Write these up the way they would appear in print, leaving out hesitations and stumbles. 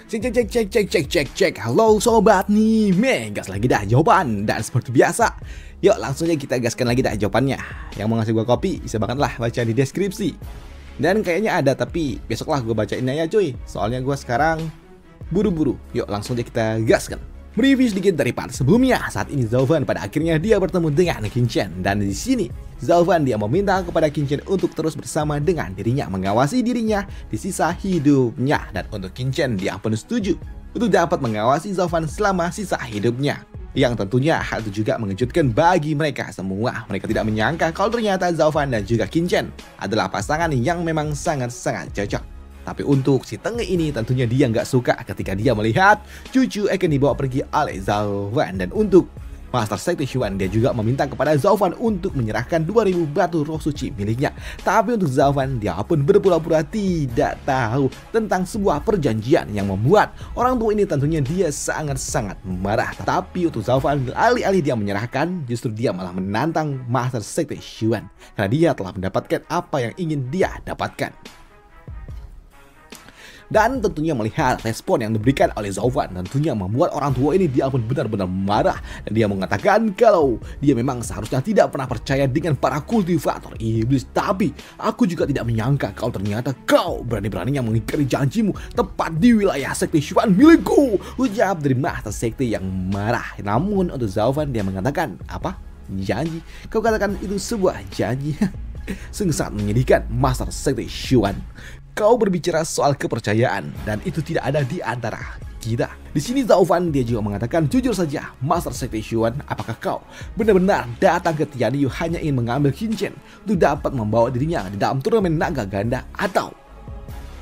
Cek. Halo sobat nih, gas lagi dah jawaban. Dan seperti biasa, yuk langsung aja kita gaskan lagi dah jawabannya. Yang mau ngasih gua kopi, bisa banget lah baca di deskripsi. Dan kayaknya ada, tapi besok lah gua bacain ya cuy. Soalnya gua sekarang buru-buru. Yuk langsung aja kita gaskan. Mereview sedikit dari part sebelumnya. Saat ini Zhaovan pada akhirnya dia bertemu dengan Qin Chen, dan di sini Zhaovan dia meminta kepada Qin Chen untuk terus bersama dengan dirinya, mengawasi dirinya di sisa hidupnya. Dan untuk Qin Chen dia pun setuju untuk dapat mengawasi Zhaovan selama sisa hidupnya. Yang tentunya hal itu juga mengejutkan bagi mereka semua. Mereka tidak menyangka kalau ternyata Zhaovan dan juga Qin Chen adalah pasangan yang memang sangat-sangat cocok. Tapi untuk si Tenge ini tentunya dia nggak suka ketika dia melihat cucu akan dibawa pergi oleh Zhaovan. Dan untuk Master Sekte Xuan dia juga meminta kepada Zhaovan untuk menyerahkan 2000 batu roh suci miliknya. Tapi untuk Zhaovan dia pun berpura-pura tidak tahu tentang sebuah perjanjian yang membuat orang tua ini tentunya dia sangat-sangat marah. Tapi untuk Zhaovan alih-alih dia menyerahkan, justru dia malah menantang Master Sekte Xuan karena dia telah mendapatkan apa yang ingin dia dapatkan. Dan tentunya melihat respon yang diberikan oleh Zhaovan tentunya membuat orang tua ini dia pun benar-benar marah. Dan dia mengatakan kalau dia memang seharusnya tidak pernah percaya dengan para kultivator iblis. Tapi aku juga tidak menyangka kalau ternyata kau berani-beraninya mengingkari janjimu tepat di wilayah Sekte Xuan milikku, ucap dari Master Sekte yang marah. Namun untuk Zhaovan dia mengatakan, apa? Janji? Kau katakan itu sebuah janji? Sungguh sangat menyedihkan Master Sekte Xuan. Kau berbicara soal kepercayaan dan itu tidak ada di antara kita. Di sini Zhaovan dia juga mengatakan, jujur saja Master Sekte Xuan, apakah kau benar-benar datang ke Tianyu hanya ingin mengambil Qin Chen untuk dapat membawa dirinya di dalam turnamen naga ganda, atau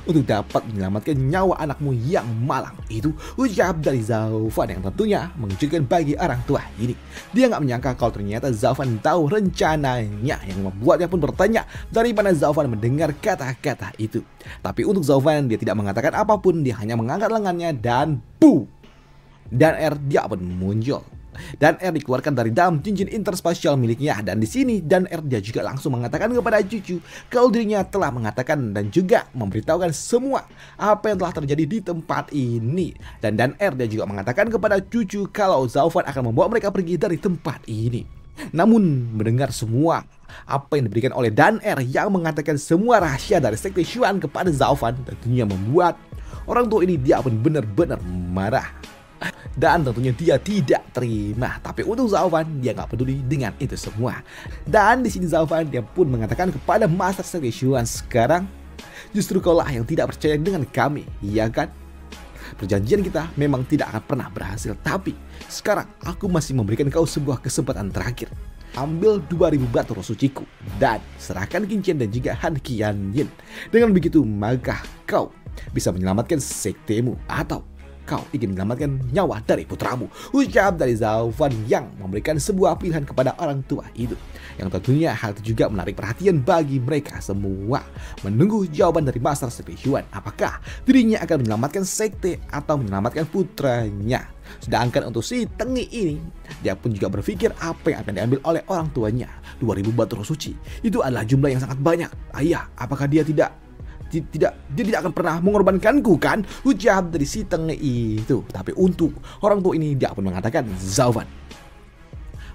untuk dapat menyelamatkan nyawa anakmu yang malang itu? Ucap dari Zhaovan yang tentunya mengejutkan bagi orang tua ini. Dia nggak menyangka kalau ternyata Zhaovan tahu rencananya, yang membuatnya pun bertanya dari mana Zhaovan mendengar kata-kata itu. Tapi untuk Zhaovan dia tidak mengatakan apapun, dia hanya mengangkat lengannya dan boom, dan dia pun muncul. Dan dikeluarkan dari dalam cincin interspasial miliknya. Dan di sini Dan dia juga langsung mengatakan kepada cucu kalau dirinya telah mengatakan dan juga memberitahukan semua apa yang telah terjadi di tempat ini. Dan dia juga mengatakan kepada cucu kalau Zhaovan akan membawa mereka pergi dari tempat ini. Namun mendengar semua apa yang diberikan oleh Dan yang mengatakan semua rahasia dari Sekte Xuan kepada Zhaovan tentunya membuat orang tua ini dia pun benar-benar marah. Dan tentunya dia tidak terima. Tapi untuk Zhaovan dia nggak peduli dengan itu semua. Dan di sini Zhaovan dia pun mengatakan kepada Master Sekte Xuan, sekarang justru kaulah yang tidak percaya dengan kami, iya kan? Perjanjian kita memang tidak akan pernah berhasil. Tapi sekarang aku masih memberikan kau sebuah kesempatan terakhir. Ambil 2000 batu roh suciku dan serahkan Qin Chen dan juga Han Qianyin. Dengan begitu maka kau bisa menyelamatkan sektemu, atau kau ingin menyelamatkan nyawa dari putramu, ucap dari Zhaovan yang memberikan sebuah pilihan kepada orang tua itu. Yang tentunya hal itu juga menarik perhatian bagi mereka semua, menunggu jawaban dari Master Sekte Xuan apakah dirinya akan menyelamatkan sekte atau menyelamatkan putranya. Sedangkan untuk si Tenge ini dia pun juga berpikir apa yang akan diambil oleh orang tuanya. 2000 batu roh suci itu adalah jumlah yang sangat banyak. Ayah, apakah dia tidak akan pernah mengorbankanku kan, ucap dari si Tenge itu. Tapi untuk orang tua ini dia pun mengatakan, Zhaovan,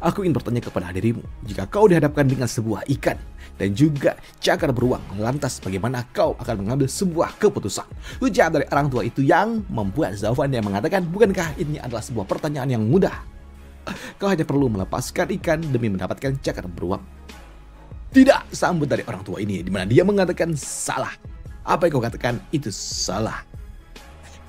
aku ingin bertanya kepada dirimu, jika kau dihadapkan dengan sebuah ikan dan juga cakar beruang, lantas bagaimana kau akan mengambil sebuah keputusan, ucap dari orang tua itu, yang membuat Zhaovan yang mengatakan, bukankah ini adalah sebuah pertanyaan yang mudah? Kau hanya perlu melepaskan ikan demi mendapatkan cakar beruang. Tidak, sambut dari orang tua ini, dimana dia mengatakan salah. Apa yang kau katakan itu salah.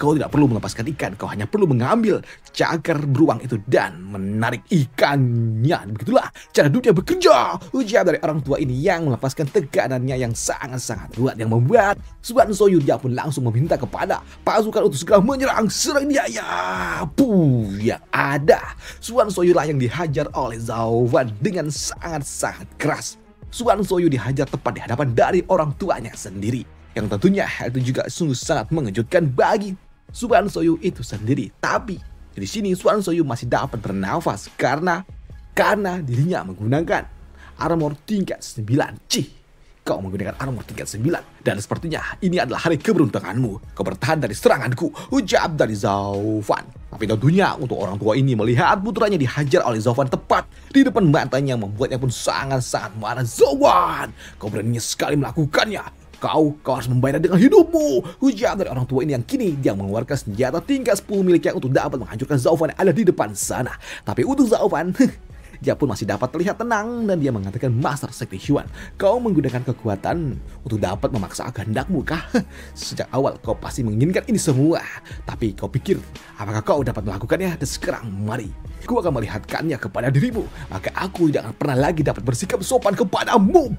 Kau tidak perlu melepaskan ikan, kau hanya perlu mengambil cakar beruang itu dan menarik ikannya. Begitulah cara dunia bekerja, ucap dari orang tua ini yang melepaskan teganannya yang sangat-sangat kuat, yang membuat Xuan Soyu dia pun langsung meminta kepada pasukan untuk segera menyerang. Serang dia, ya yang ada Xuan Soyu lah yang dihajar oleh Zhaovan dengan sangat-sangat keras. Xuan Soyu dihajar tepat di hadapan dari orang tuanya sendiri. Yang tentunya hal itu juga sungguh sangat mengejutkan bagi Xuan Soyu itu sendiri. Tapi di sini Xuan Soyu masih dapat bernafas karena dirinya menggunakan armor tingkat 9 Chi. kau menggunakan armor tingkat 9. Dan sepertinya ini adalah hari keberuntunganmu. Kau bertahan dari seranganku, ucap dari Zauvan. Tapi tentunya untuk orang tua ini melihat putranya dihajar oleh Zauvan tepat di depan matanya membuatnya pun sangat-sangat marah. Zauvan, kau beraninya sekali melakukannya. Kau harus membayar dengan hidupmu, ujar dari orang tua ini yang kini dia mengeluarkan senjata tingkat 10 miliknya untuk dapat menghancurkan Zauvan yang ada di depan sana. Tapi untuk Zauvan, dia pun masih dapat terlihat tenang dan dia mengatakan, Master Sekte Xuan, kau menggunakan kekuatan untuk dapat memaksa kehendakmu kah? Sejak awal kau pasti menginginkan ini semua. Tapi kau pikir, apakah kau dapat melakukannya? Dan sekarang mari, aku akan melihatkannya kepada dirimu. Maka aku tidak akan pernah lagi dapat bersikap sopan kepadamu.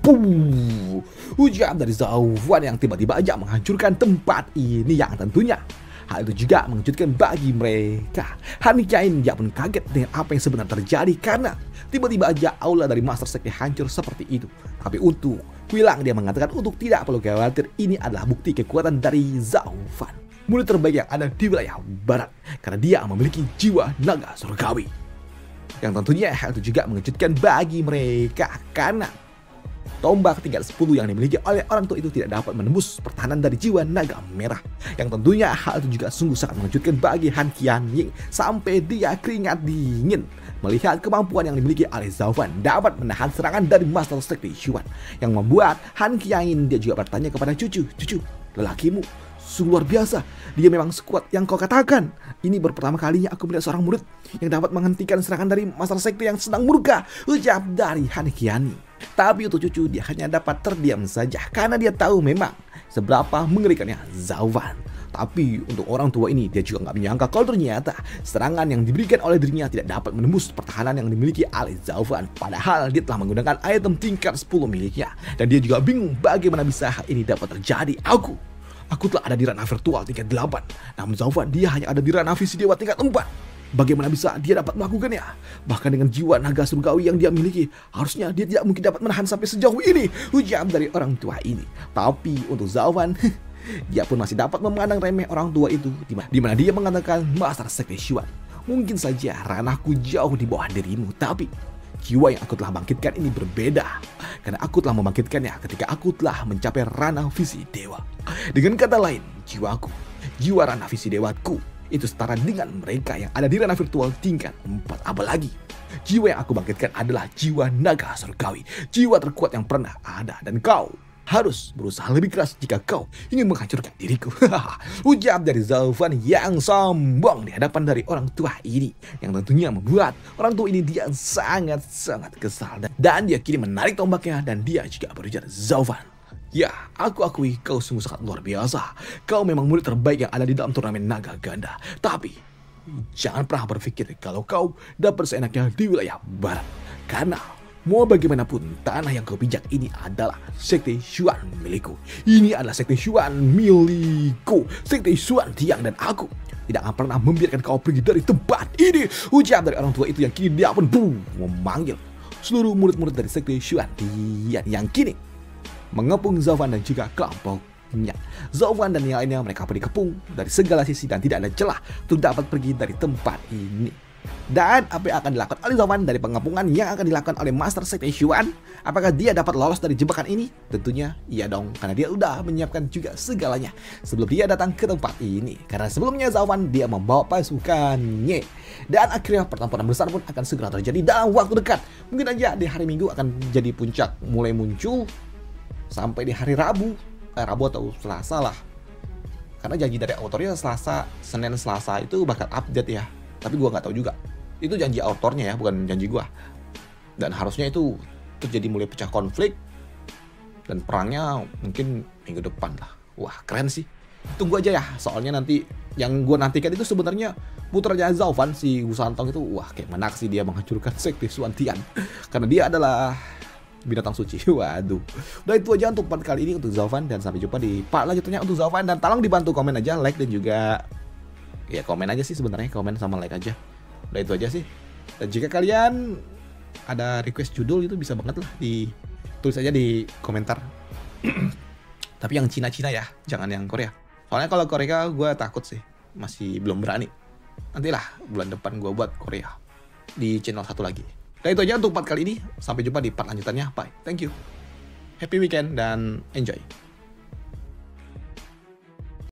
Ujar dari Zauvan yang tiba-tiba aja menghancurkan tempat ini yang tentunya hal itu juga mengejutkan bagi mereka. Han Qianyin dia pun kaget dengan apa yang sebenarnya terjadi karena tiba-tiba aja aula dari Master Sekte hancur seperti itu. Tapi untuk Quilang dia mengatakan untuk tidak perlu khawatir, ini adalah bukti kekuatan dari Zauvan, murid terbaik yang ada di wilayah barat, karena dia memiliki jiwa naga surgawi. Yang tentunya hal itu juga mengejutkan bagi mereka karena tombak tingkat 10 yang dimiliki oleh orang tua itu tidak dapat menembus pertahanan dari jiwa naga merah. Yang tentunya hal itu juga sungguh sangat mengejutkan bagi Han Qianyin sampai dia keringat dingin melihat kemampuan yang dimiliki oleh Zauvan dapat menahan serangan dari Master Sekte Xuan, yang membuat Han Qianyin dia juga bertanya kepada cucu, lelakimu sungguh luar biasa. Dia memang sekuat yang kau katakan. Ini baru pertama kalinya aku melihat seorang murid yang dapat menghentikan serangan dari Master Sekte yang sedang murka, ucap dari Han Qianyin. Tapi untuk cucu dia hanya dapat terdiam saja karena dia tahu memang seberapa mengerikannya Zauvan. Tapi untuk orang tua ini dia juga nggak menyangka kalau ternyata serangan yang diberikan oleh dirinya tidak dapat menembus pertahanan yang dimiliki oleh Zauvan. Padahal dia telah menggunakan item tingkat 10 miliknya. Dan dia juga bingung bagaimana bisa hal ini dapat terjadi. Aku telah ada di ranah virtual tingkat 8. Namun Zauvan dia hanya ada di ranah visi dewa tingkat 4. Bagaimana bisa dia dapat melakukannya? Bahkan dengan jiwa naga surgawi yang dia miliki, harusnya dia tidak mungkin dapat menahan sampai sejauh ini, ujar dari orang tua ini. Tapi untuk Zauvan, dia pun masih dapat memandang remeh orang tua itu, di mana dia mengatakan, Master Sekte Xuan, mungkin saja ranahku jauh di bawah dirimu, tapi jiwa yang aku telah bangkitkan ini berbeda. Karena aku telah membangkitkannya ketika aku telah mencapai ranah visi dewa. Dengan kata lain, jiwa ranah visi dewaku itu setara dengan mereka yang ada di ranah virtual tingkat 4. Apalagi jiwa yang aku bangkitkan adalah jiwa naga surgawi, jiwa terkuat yang pernah ada, dan kau harus berusaha lebih keras jika kau ingin menghancurkan diriku. Ucap dari Zauvan yang sombong di hadapan dari orang tua ini, yang tentunya membuat orang tua ini dia sangat-sangat kesal, dan dia kini menarik tombaknya dan dia juga berujar, Zauvan, ya, aku akui kau sungguh sangat luar biasa. Kau memang murid terbaik yang ada di dalam turnamen naga ganda. Tapi jangan pernah berpikir kalau kau dapat seenaknya di wilayah barat. Karena mau bagaimanapun tanah yang kau pijak ini adalah Sekte Xuan milikku. Ini adalah Sekte Xuan milikku. Sekte Xuan Tiang, dan aku tidak akan pernah membiarkan kau pergi dari tempat ini, ucap dari orang tua itu yang kini dia pun memanggil seluruh murid-murid dari Sekte Xuan Tiang yang kini mengepung Zauvan dan juga kelompoknya. Zauvan dan yang lainnya mereka dikepung dari segala sisi dan tidak ada celah untuk dapat pergi dari tempat ini. Dan apa yang akan dilakukan oleh Zauvan dari pengepungan yang akan dilakukan oleh Master Sekte Xuan? Apakah dia dapat lolos dari jebakan ini? Tentunya iya dong, karena dia udah menyiapkan juga segalanya sebelum dia datang ke tempat ini. Karena sebelumnya Zauvan dia membawa pasukannya. Dan akhirnya pertempuran besar pun akan segera terjadi dalam waktu dekat. Mungkin aja di hari Minggu akan jadi puncak mulai muncul sampai di hari Rabu atau Selasa lah. Karena janji dari autornya Senin Selasa itu bakal update ya. Tapi gua nggak tahu juga. Itu janji autornya ya, bukan janji gua. Dan harusnya itu terjadi mulai pecah konflik dan perangnya mungkin minggu depan lah. Wah, keren sih. Tunggu aja ya. Soalnya nanti yang gua nantikan itu sebenarnya putranya Zauvan, si Wu Santong itu, wah kayak menak sih dia menghancurkan Sekte Xuan Tian. Karena dia adalah binatang suci. Waduh. Udah itu aja untuk part kali ini untuk Zauvan, dan sampai jumpa di part lanjutnya untuk Zauvan. Dan tolong dibantu komen aja, like, dan juga ya komen aja sih sebenarnya, komen sama like aja. Udah itu aja sih. Dan jika kalian ada request judul itu bisa banget lah ditulis aja di komentar. Tapi yang Cina-Cina ya, jangan yang Korea. Soalnya kalau Korea gue takut sih, masih belum berani. Nantilah bulan depan gue buat Korea di channel satu lagi. Dan itu aja untuk part kali ini. Sampai jumpa di part lanjutannya. Bye. Thank you. happy weekend dan enjoy.